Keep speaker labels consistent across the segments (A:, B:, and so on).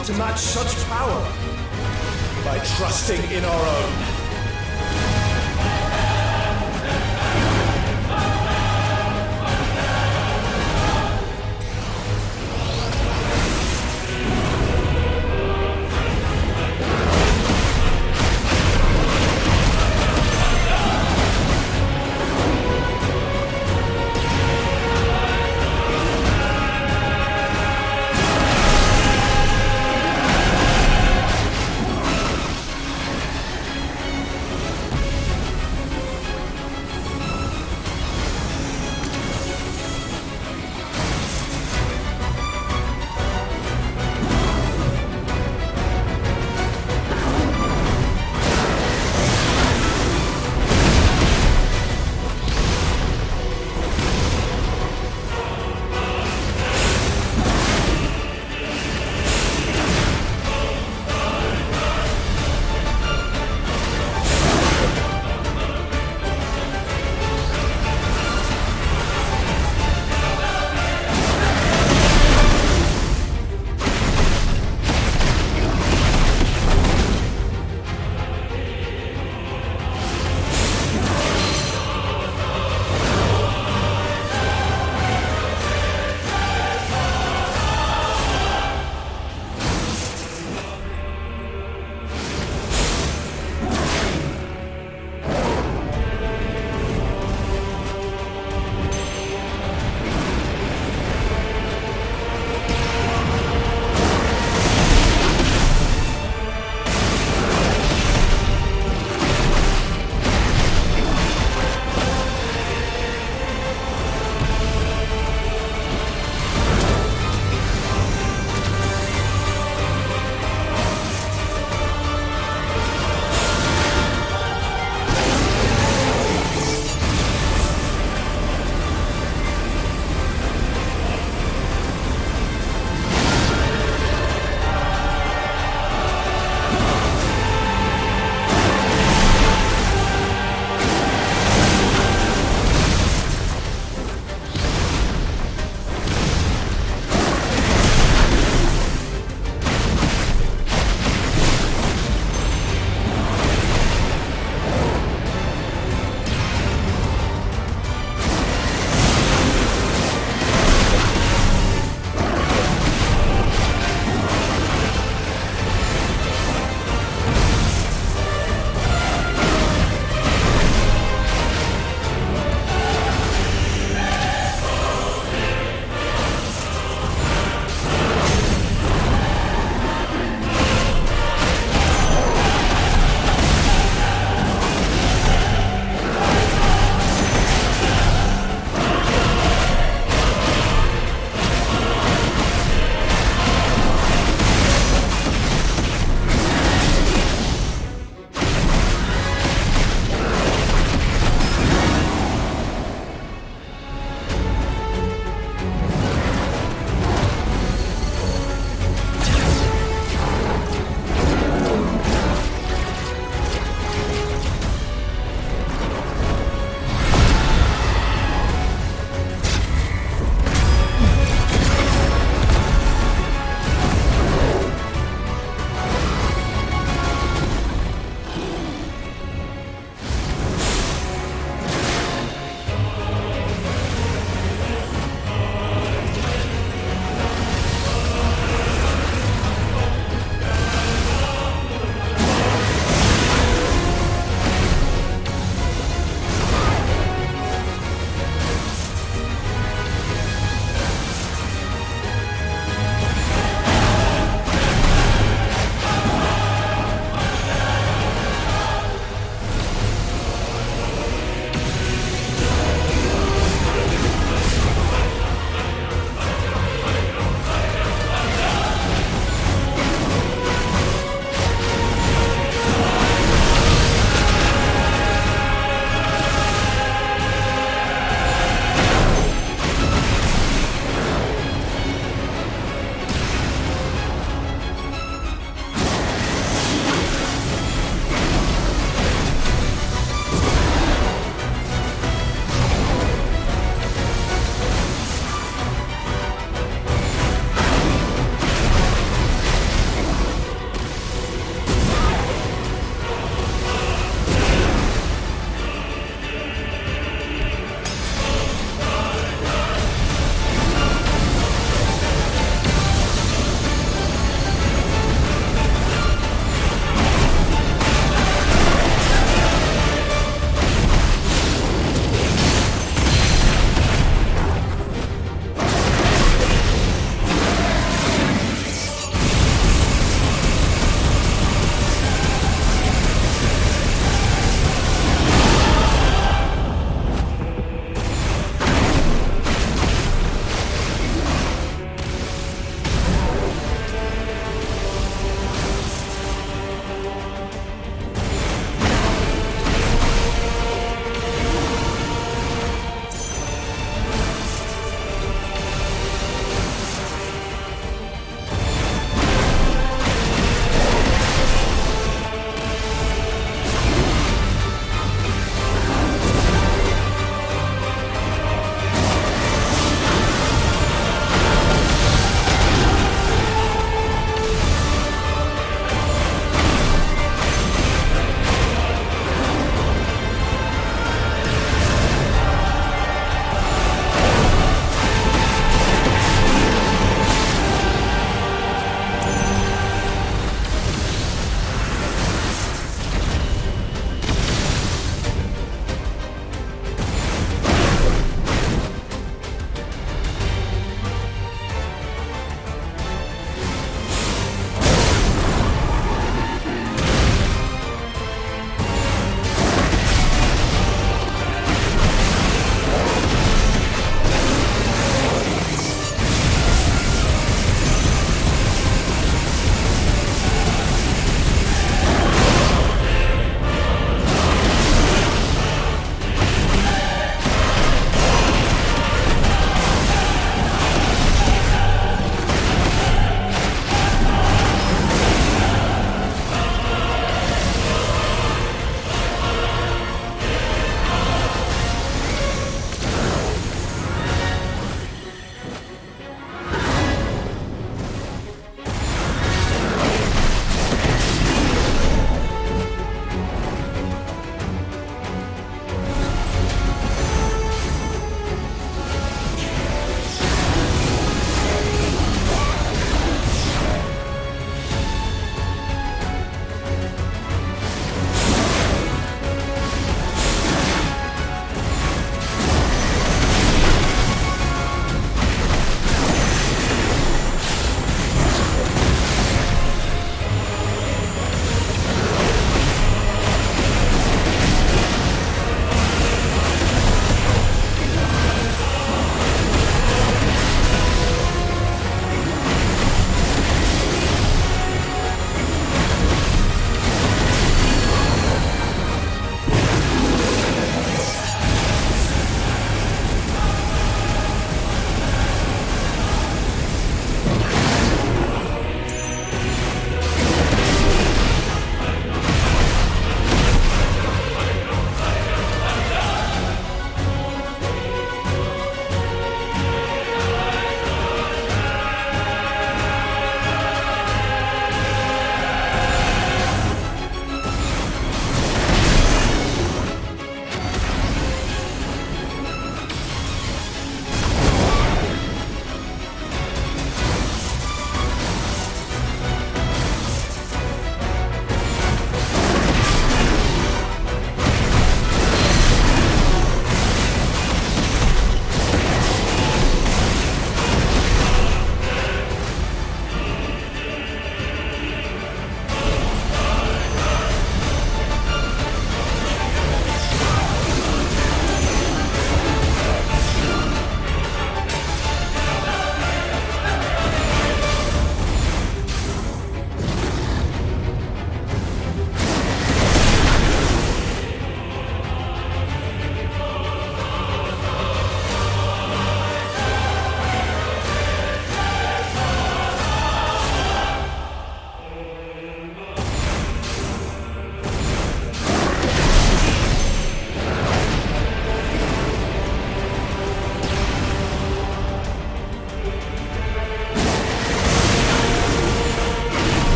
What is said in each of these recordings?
A: hope to match such power by trusting in our own.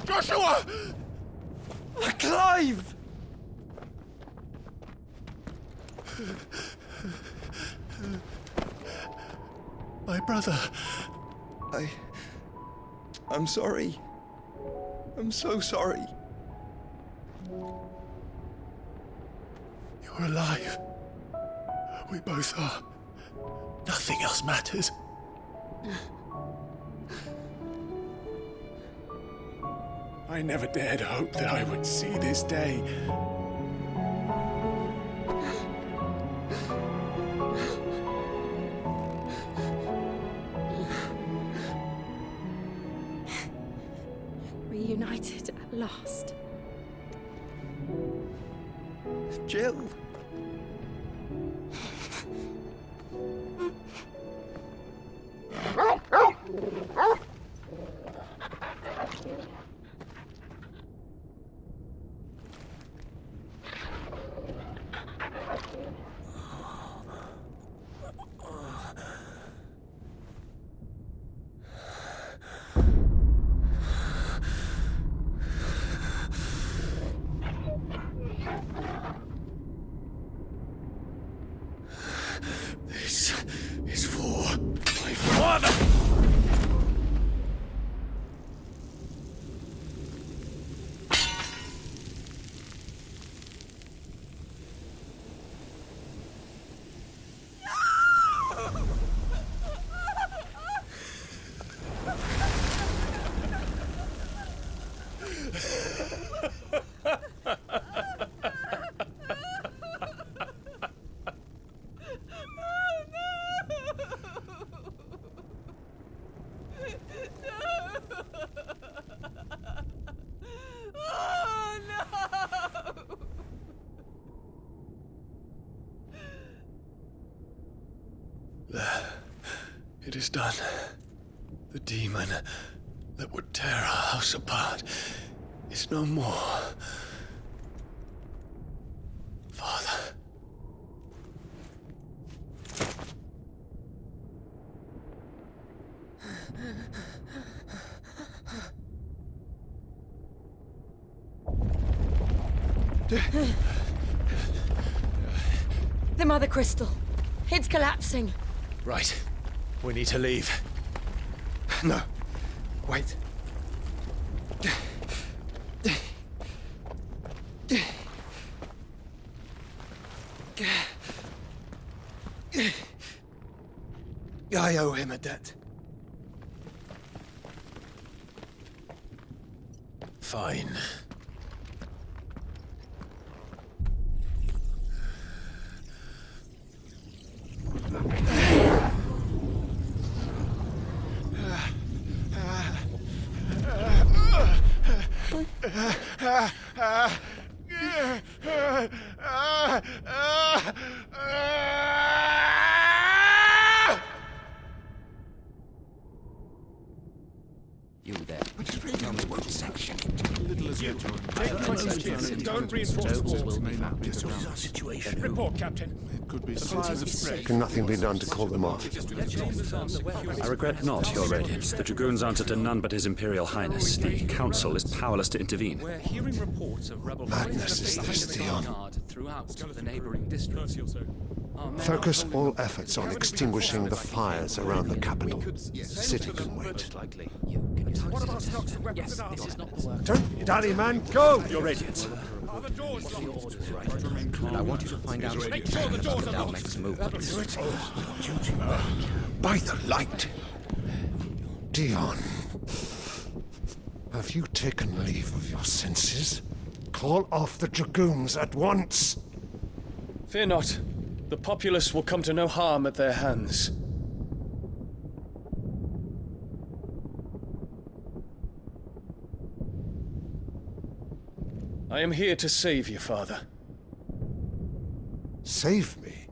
A: Joshua!
B: Clive!
A: My brother.
B: I'm sorry. I'm so sorry.
A: You're alive. We both are. Nothing else matters. I never dared hope that I would see this day.
C: Reunited at last.
B: Jill.
A: This is for my father! It is done. The demon that would tear our house apart is no more. Father.
C: The Mother Crystal. It's collapsing.
A: Right. We need to leave.
B: No. Wait. I owe him a debt.
A: Fine.
D: You there.
A: Don't reinforce the walls.
D: Situation.
A: Report, Captain.
E: Can nothing be done to call them off?
D: I regret not, Your Radiance. The Dragoons answer to none but His Imperial Highness. The Council is powerless to intervene.
F: We're hearing reports of rebel
E: Madness is this, Theon.
F: throughout the neighboring districts.
E: Focus all efforts on extinguishing the fires around the capital. The city can wait. Don't dally, man, go!
D: Your Radiance. And I want you to find out
A: Make sure the doors are locked.
D: next move.
E: By the light! Dion, have you taken leave of your senses? Call off the Dragoons at once!
A: Fear not. The populace will come to no harm at their hands. I am here to save you, Father.
E: Save me?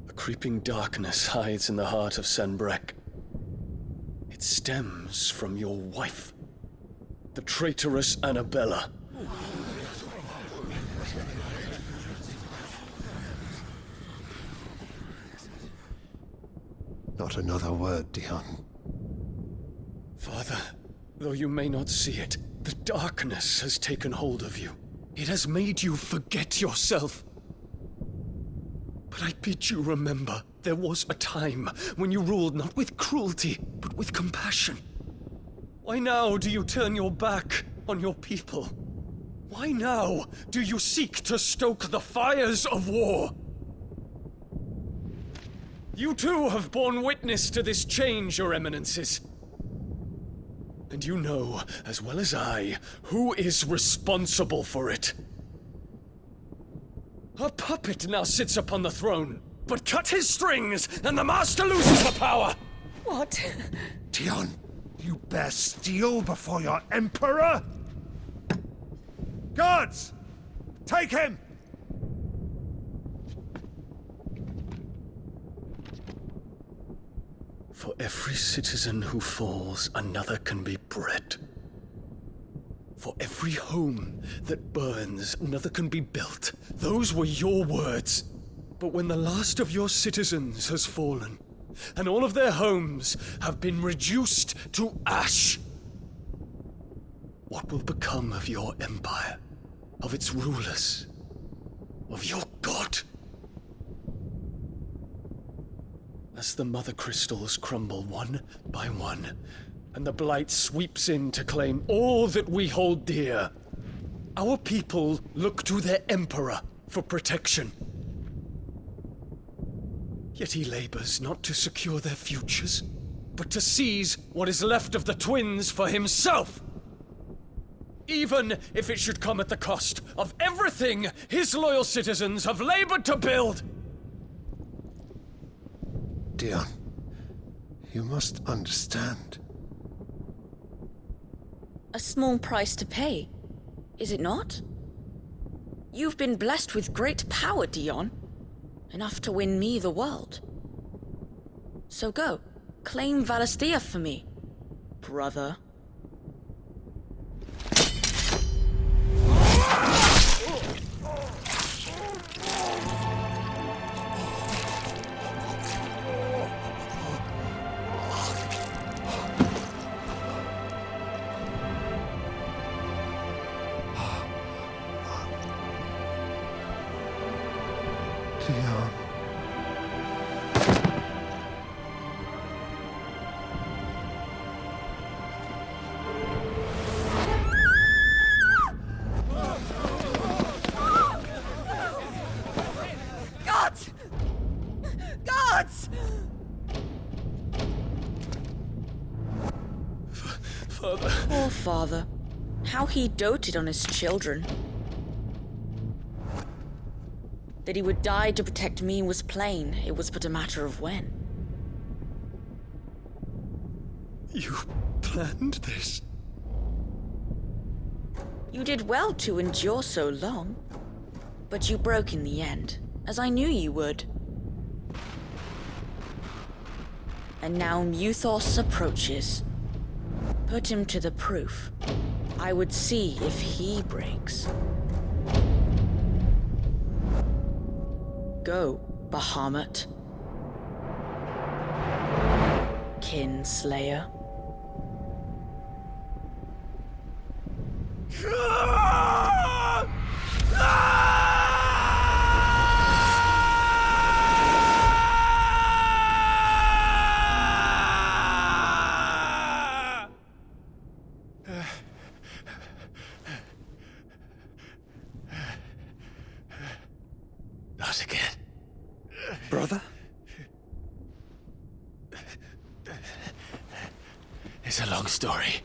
A: A creeping darkness hides in the heart of Senbrek. It stems from your wife, the traitorous Annabella.
E: Not another word, Dion.
A: Father, though you may not see it, The darkness has taken hold of you. It has made you forget yourself. But I bid you remember, there was a time when you ruled not with cruelty, but with compassion. Why now do you turn your back on your people? Why now do you seek to stoke the fires of war? You too have borne witness to this change, Your Eminences. And you know, as well as I, who is responsible for it. A puppet now sits upon the throne, but cut his strings, and the master loses the power!
C: What?
E: Dion, you bear steel before your emperor? Guards! Take him!
A: For every citizen who falls, another can be bred. For every home that burns, another can be built. Those were your words. But when the last of your citizens has fallen, and all of their homes have been reduced to ash, what will become of your empire, of its rulers, of your god? As the mother crystals crumble one by one, and the blight sweeps in to claim all that we hold dear, our people look to their emperor for protection. Yet he labors not to secure their futures, but to seize what is left of the twins for himself. Even if it should come at the cost of everything his loyal citizens have labored to build.
E: Dion, you must understand.
G: A small price to pay, is it not? You've been blessed with great power, Dion. Enough to win me the world. So go, claim Valisthea for me, brother.
E: Dion.
G: Gods! Gods!
A: Father.
G: Poor father. How he doted on his children. That he would die to protect me was plain. It was but a matter of when.
A: You planned this?
G: You did well to endure so long. But you broke in the end, as I knew you would. And now Muthos approaches. Put him to the proof. I would see if he breaks. Go, Bahamut. Kinslayer.
A: Not again.
B: Brother?
A: It's a long story.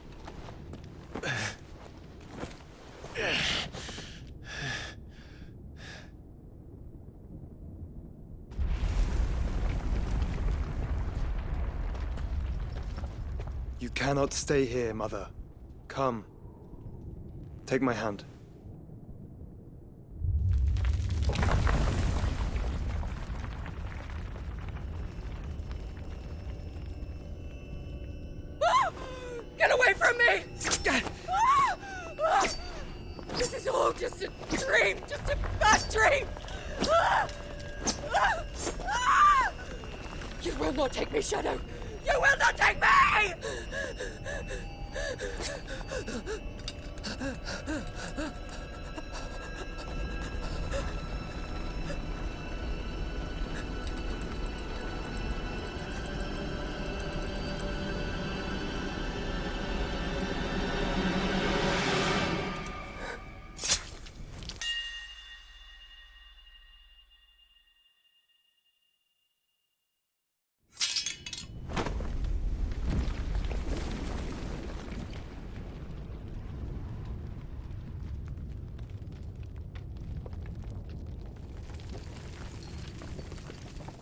B: You cannot stay here, Mother. Come. Take my hand.
C: Get away from me! This is all just a dream, just a bad dream! You will not take me, Shadow! You will not take me!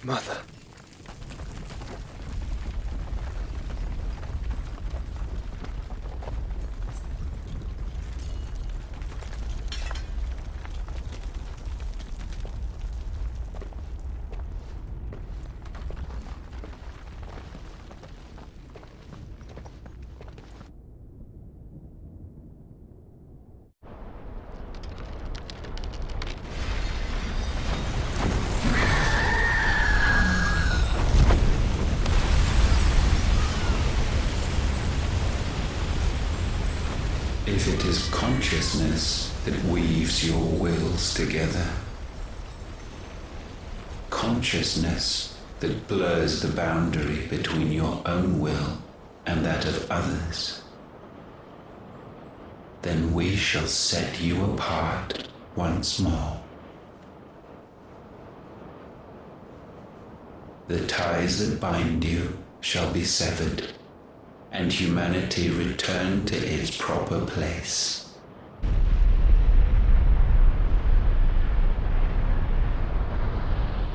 B: Mother.
H: If it is consciousness that weaves your wills together, consciousness that blurs the boundary between your own will and that of others, then we shall set you apart once more. The ties that bind you shall be severed, and humanity return to its proper place.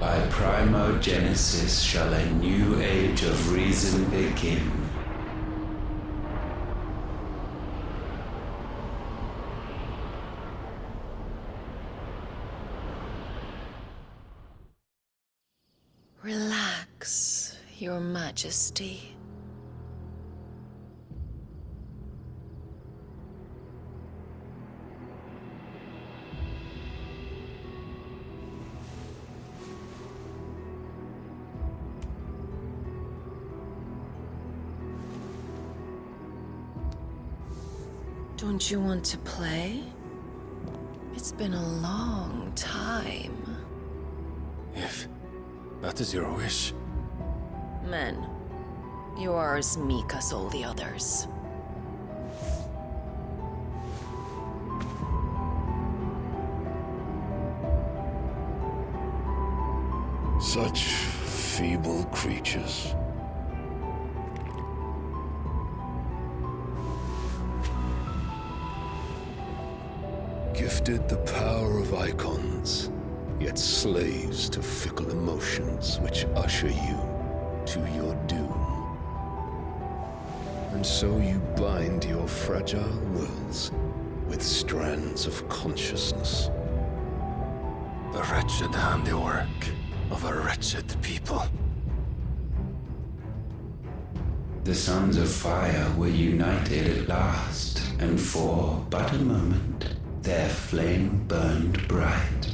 H: By primogenesis shall a new age of reason begin.
C: Relax, Your Majesty. Don't you want to play? It's been a long time.
A: If that is your wish.
C: Men, you are as meek as all the others.
E: Such feeble creatures. Gifted the power of icons, yet slaves to fickle emotions which usher you to your doom. And so you bind your fragile wills with strands of consciousness.
A: The wretched handiwork of a wretched people.
H: The sons of fire were united at last, and for but a moment their flame burned bright.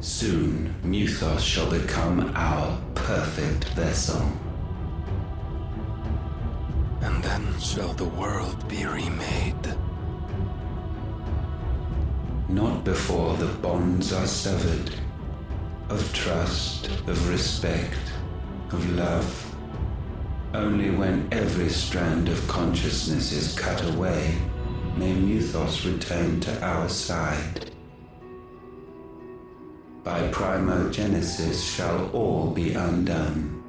H: Soon Muthos shall become our perfect vessel.
A: And then shall the world be remade.
H: Not before the bonds are severed, of trust, of respect, of love. Only when every strand of consciousness is cut away, may Muthos return to our side. By primogenesis shall all be undone.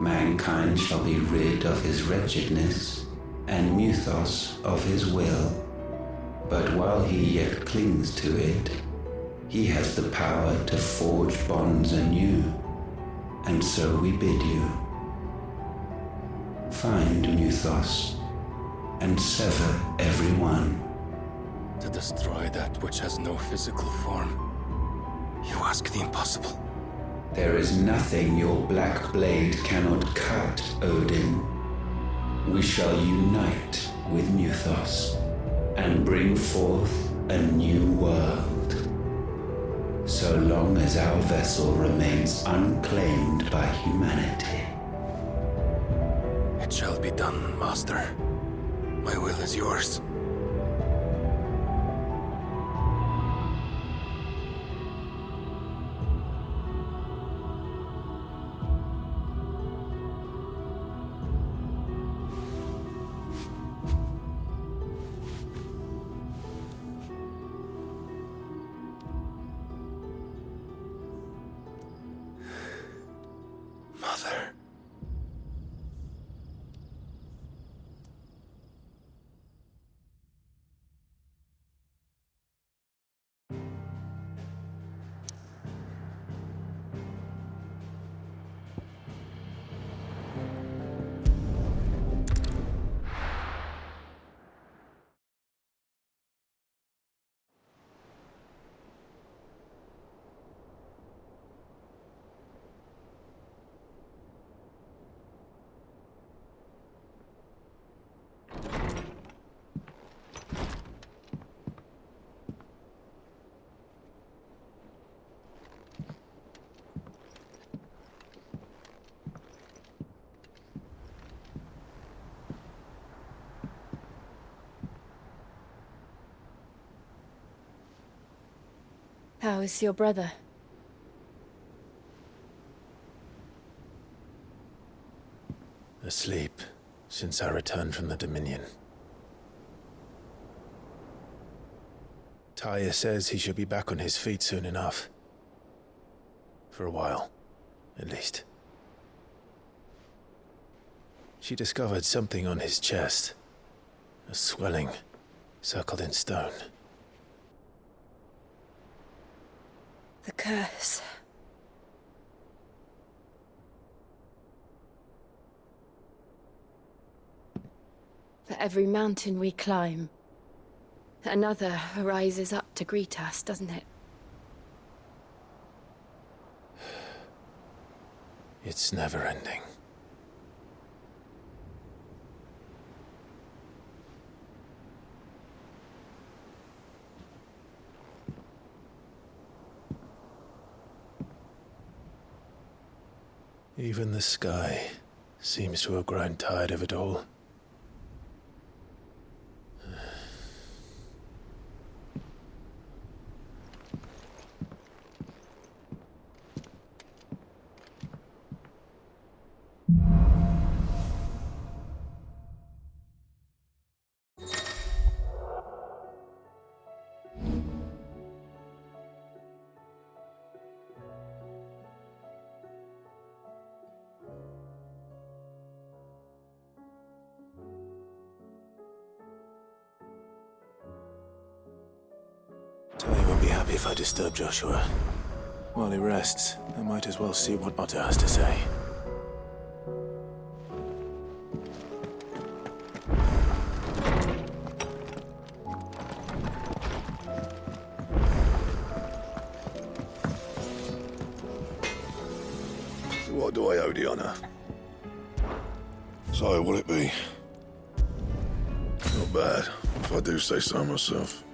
H: Mankind shall be rid of his wretchedness, and Muthos of his will. But while he yet clings to it, he has the power to forge bonds anew. And so we bid you, find Muthos, and sever every one.
A: To destroy that which has no physical form. You ask the impossible.
H: There is nothing your black blade cannot cut, Odin. We shall unite with Muthos and bring forth a new world. So long as our vessel remains unclaimed by humanity.
A: It shall be done, Master. My will is yours. Mother.
C: How is your brother?
I: Asleep since I returned from the Dominion. Taya says he should be back on his feet soon enough. For a while, at least. She discovered something on his chest. A swelling, circled in stone.
C: The curse. For every mountain we climb, another rises up to greet us, doesn't it?
I: It's never ending. Even the sky seems to have grown tired of it all. Tony won't be happy if I disturb Joshua. While he rests, I might as well see what Otter has to say.
E: What do I owe the honor? So, will it be? Not bad, if I do say so myself.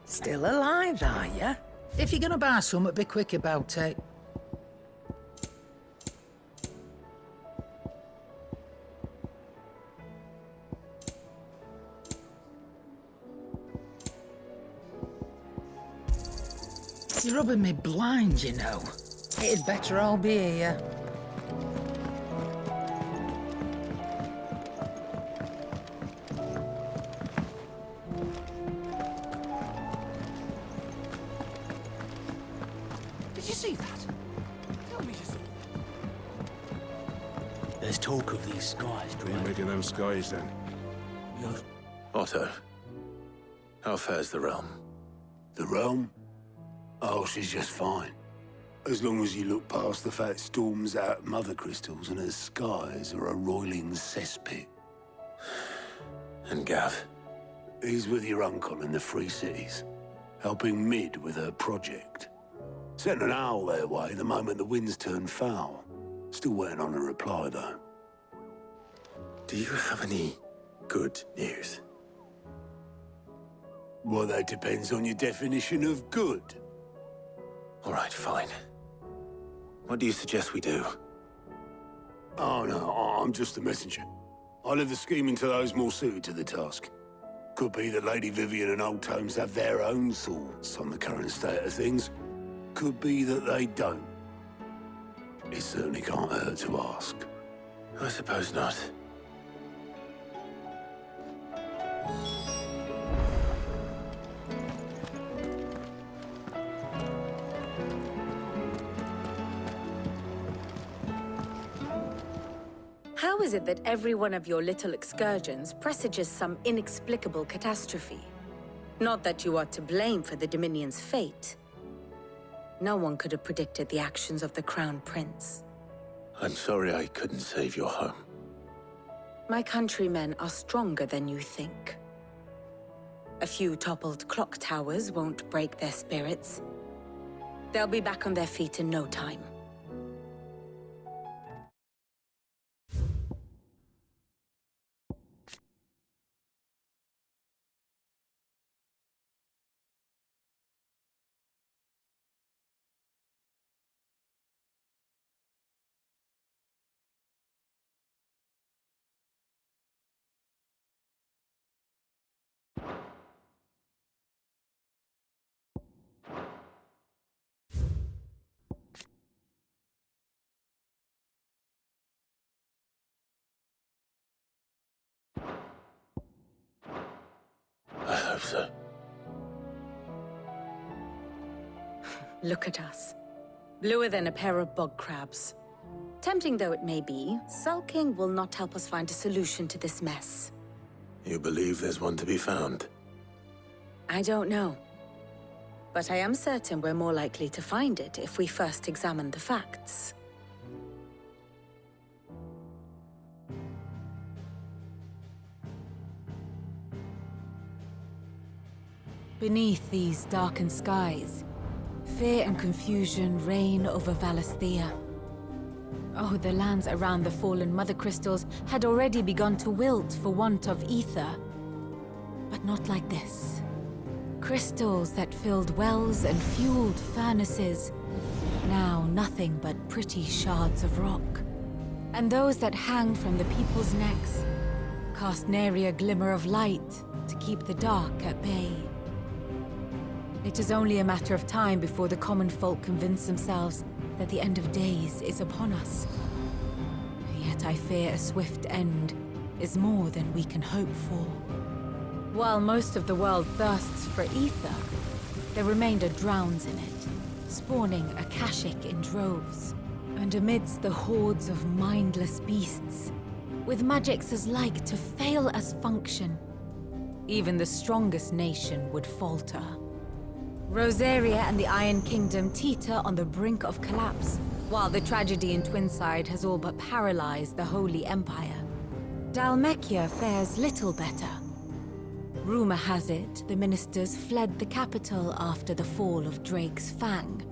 J: Still alive, are ya? If you're gonna buy some, be quick about it. You're rubbing me blind, you know. It'd better all be here.
K: There's talk of these skies,
E: What do you make of them skies, then?
I: Otto, how fares the realm?
L: The realm? Oh, she's just fine. As long as you look past the fat storms out mother crystals and her skies are a roiling cesspit.
I: And Gav?
L: He's with your uncle in the Free Cities, helping Mid with her project. Sent an owl their way the moment the winds turned foul. Still waiting on a reply, though.
I: Do you have any good news?
L: Well, that depends on your definition of good.
I: All right, fine. What do you suggest we do?
L: Oh, no, I'm just a messenger. I leave the scheming to those more suited to the task. Could be that Lady Vivian and Old Tomes have their own thoughts on the current state of things. Could be that they don't. It certainly can't hurt to ask.
I: I suppose not.
M: How is it that every one of your little excursions presages some inexplicable catastrophe? Not that you are to blame for the Dominion's fate. No one could have predicted the actions of the Crown Prince.
I: I'm sorry I couldn't save your home.
M: My countrymen are stronger than you think. A few toppled clock towers won't break their spirits. They'll be back on their feet in no time.
I: I hope so.
M: Look at us. Bluer than a pair of bog crabs. Tempting though it may be, sulking will not help us find a solution to this mess.
I: You believe there's one to be found?
M: I don't know. But I am certain we're more likely to find it if we first examine the facts.
N: Beneath these darkened skies, fear and confusion reign over Valisthea. Oh, the lands around the fallen mother crystals had already begun to wilt for want of ether. But not like this. Crystals that filled wells and fueled furnaces, now nothing but pretty shards of rock. And those that hang from the people's necks cast nary a glimmer of light to keep the dark at bay. It is only a matter of time before the common folk convince themselves that the end of days is upon us. Yet I fear a swift end is more than we can hope for. While most of the world thirsts for ether, the remainder drowns in it, spawning Akashic in droves. And amidst the hordes of mindless beasts, with magics as like to fail as function, even the strongest nation would falter. Rosaria and the Iron Kingdom teeter on the brink of collapse, while the tragedy in Twinside has all but paralyzed the Holy Empire. Dalmekia fares little better. Rumor has it the ministers fled the capital after the fall of Drake's Fang,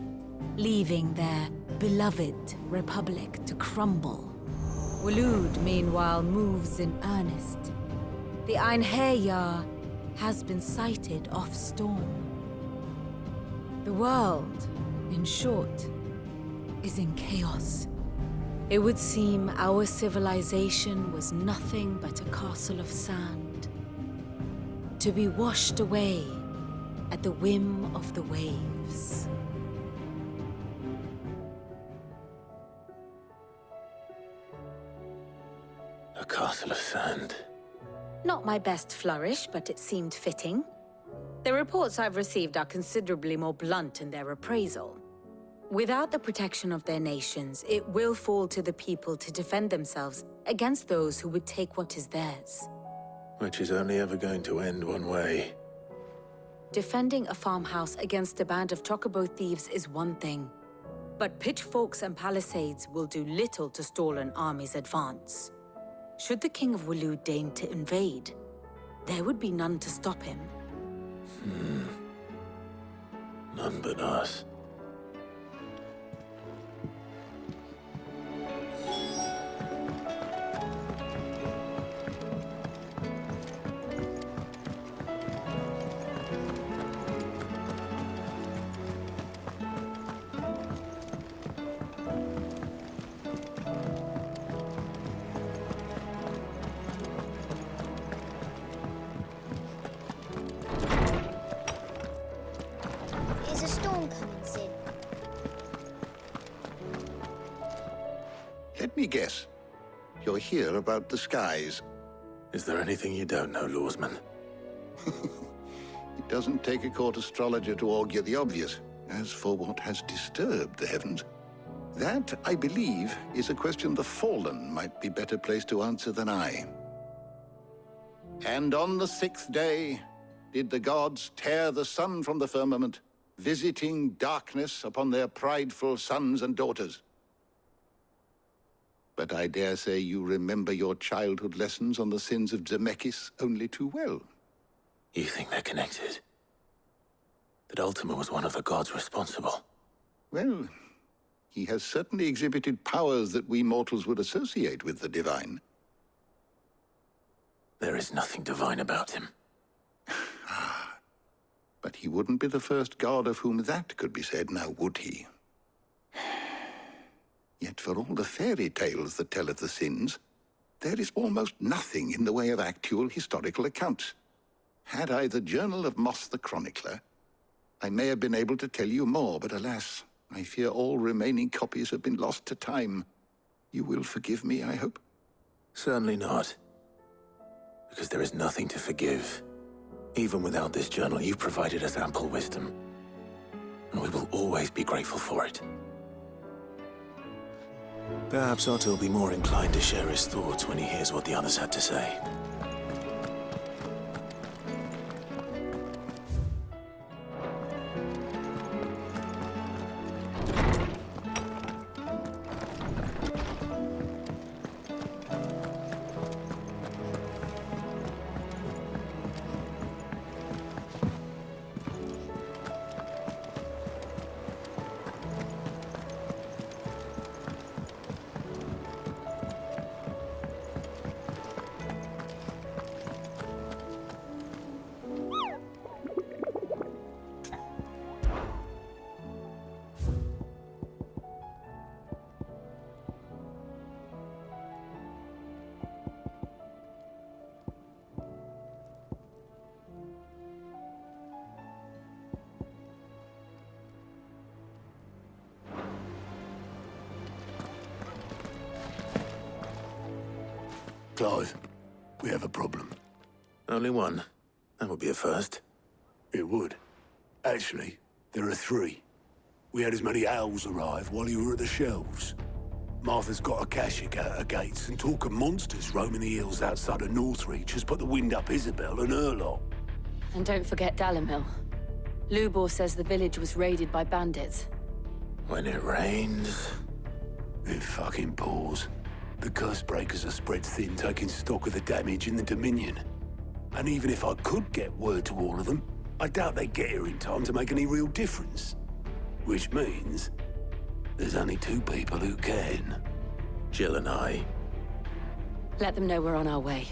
N: leaving their beloved republic to crumble. Waloed, meanwhile, moves in earnest. The Einherjar has been sighted off-storm. The world, in short, is in chaos. It would seem our civilization was nothing but a castle of sand, to be washed away at the whim of the waves.
I: A castle of sand.
M: Not my best flourish, but it seemed fitting. The reports I've received are considerably more blunt in their appraisal. Without the protection of their nations, it will fall to the people to defend themselves against those who would take what is theirs.
I: Which is only ever going to end one way.
M: Defending a farmhouse against a band of chocobo thieves is one thing, but pitchforks and palisades will do little to stall an army's advance. Should the King of Waloed deign to invade, there would be none to stop him.
I: None but us.
K: Is a storm coming, Sid?
E: Let me guess. You're here about the skies.
I: Is there anything you don't know, Lawsman?
E: It doesn't take a court astrologer to augur the obvious. As for what has disturbed the heavens, that, I believe, is a question the Fallen might be better placed to answer than I. And on the 6th day did the gods tear the sun from the firmament, visiting darkness upon their prideful sons and daughters. But I dare say you remember your childhood lessons on the sins of Zemeckis only too well.
I: You think they're connected? That Ultima was one of the gods responsible?
E: Well, he has certainly exhibited powers that we mortals would associate with the divine.
I: There is nothing divine about him.
E: But he wouldn't be the first god of whom that could be said, now would he? Yet for all the fairy tales that tell of the sins, there is almost nothing in the way of actual historical accounts. Had I the Journal of Moss the Chronicler, I may have been able to tell you more, but alas, I fear all remaining copies have been lost to time. You will forgive me, I hope?
I: Certainly not. Because there is nothing to forgive. Even without this journal, you've provided us ample wisdom. And we will always be grateful for it. Perhaps Otto will be more inclined to share his thoughts when he hears what the others had to say.
L: Clive, we have a problem.
I: Only one. That would be a first.
L: It would. Actually, there are 3. We had as many owls arrive while you were at the shelves. Martha's got a Kashik out her gates, and talk of monsters roaming the hills outside of Northreach has put the wind up Isabel and her lot.
M: And don't forget Dalimil. Lubor says the village was raided by bandits.
I: When it rains...
L: It fucking pours. The curse breakers are spread thin, taking stock of the damage in the Dominion. And even if I could get word to all of them, I doubt they'd get here in time to make any real difference. Which means there's only 2 people who can.
I: Jill and I.
M: Let them know we're on our way.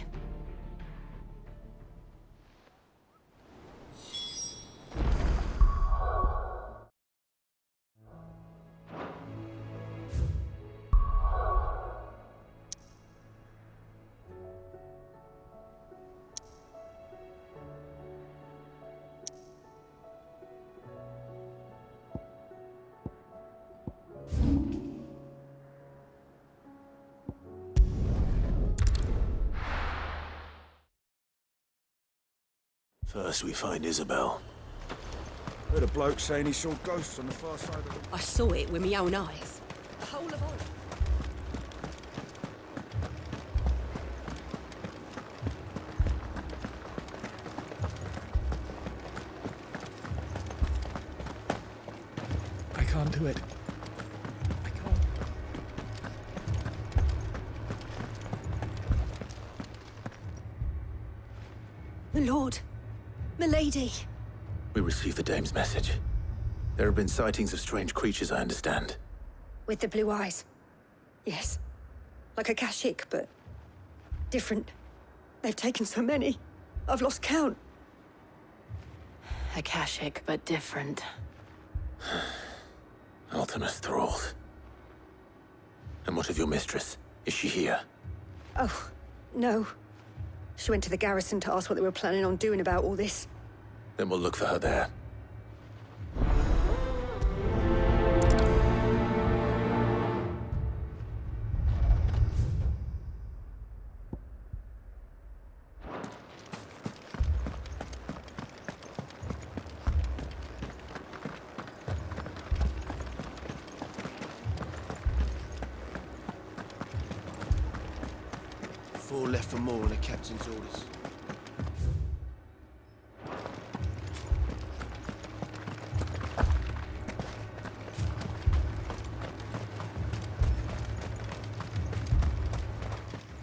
I: First we find Isabel.
O: Heard a bloke saying he saw ghosts on the far side of the...
P: I saw it with my own eyes. The whole of all.
A: can't do it. I can't.
P: My lord. Milady.
I: We received the dame's message. There have been sightings of strange creatures, I understand.
P: With the blue eyes. Yes. Like a Kashik, but different. They've taken so many. I've lost count.
C: Akashic, but different.
I: Ultimus thralls. And what of your mistress? Is she here?
P: Oh, no. She went to the garrison to ask what they were planning on doing about all this.
I: Then we'll look for her there.
O: Four left for more on the captain's orders.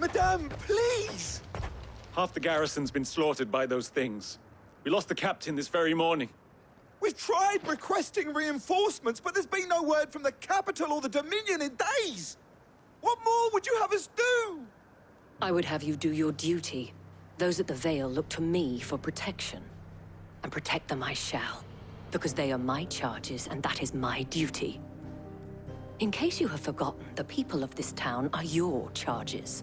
B: Madame, please! Half the garrison's been slaughtered by those things. We lost the captain this very morning.
O: We've tried requesting reinforcements, but there's been no word from the capital or the Dominion in days! What more would you have us do?
Q: I would have you do your duty. Those at the Vale look to me for protection. And protect them I shall, because they are my charges and that is my duty. In case you have forgotten, the people of this town are your charges.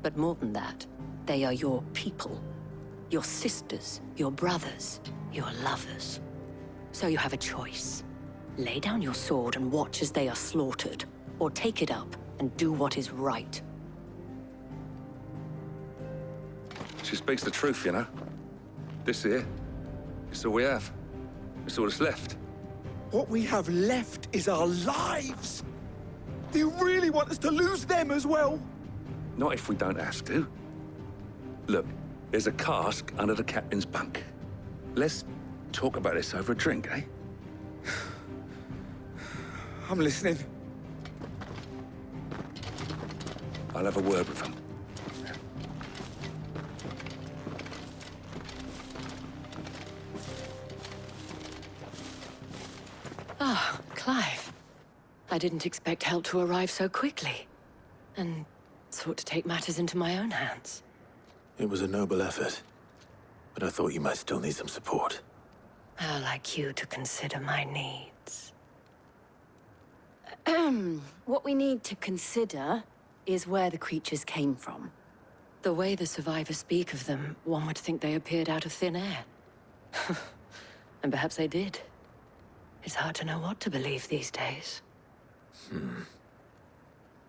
Q: But more than that, they are your people. Your sisters, your brothers, your lovers. So you have a choice. Lay down your sword and watch as they are slaughtered, or take it up and do what is right.
R: She speaks the truth, you know. This here, it's all we have. It's all that's left.
O: What we have left is our lives! Do you really want us to lose them as well?
R: Not if we don't have to. Look, there's a cask under the captain's bunk. Let's talk about this over a drink, eh?
O: I'm listening.
R: I'll have a word with him.
Q: Ah, Clive. I didn't expect help to arrive so quickly. And sought to take matters into my own hands.
I: It was a noble effort. But I thought you might still need some support.
Q: How like you to consider my needs.
C: What we need to consider is where the creatures came from.
Q: The way the survivors speak of them, one would think they appeared out of thin air. And perhaps they did. It's hard to know what to believe these days.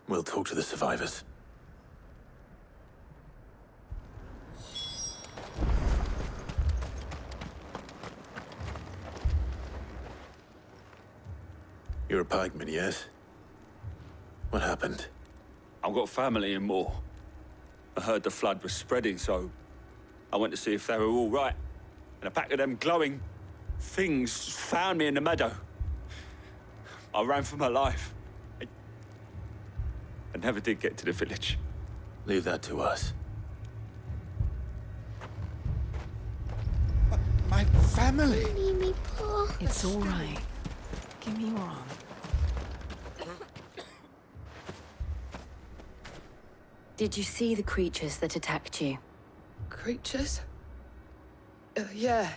I: We'll talk to the survivors. You're a pikeman, yes? What happened?
D: I've got family in Moor. I heard the flood was spreading, so I went to see if they were all right. And a pack of them glowing things found me in the meadow. I ran for my life. I never did get to the village.
I: Leave that to us.
O: My family!
C: It's all right. Give me your arm. Did you see the creatures that attacked you?
S: Creatures? Yeah,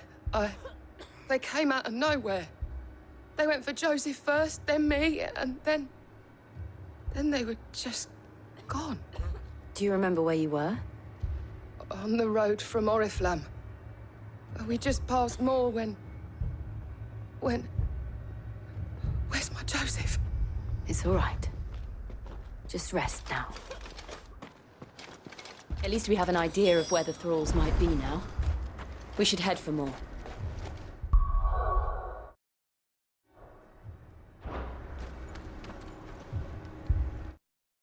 S: they came out of nowhere. They went for Joseph first, then me, and then they were just gone.
C: Do you remember where you were?
S: On the road from Oriflamme. We just passed Moor when... Where's my Joseph?
C: It's all right. Just rest now. At least we have an idea of where the thralls might be now. We should head for more.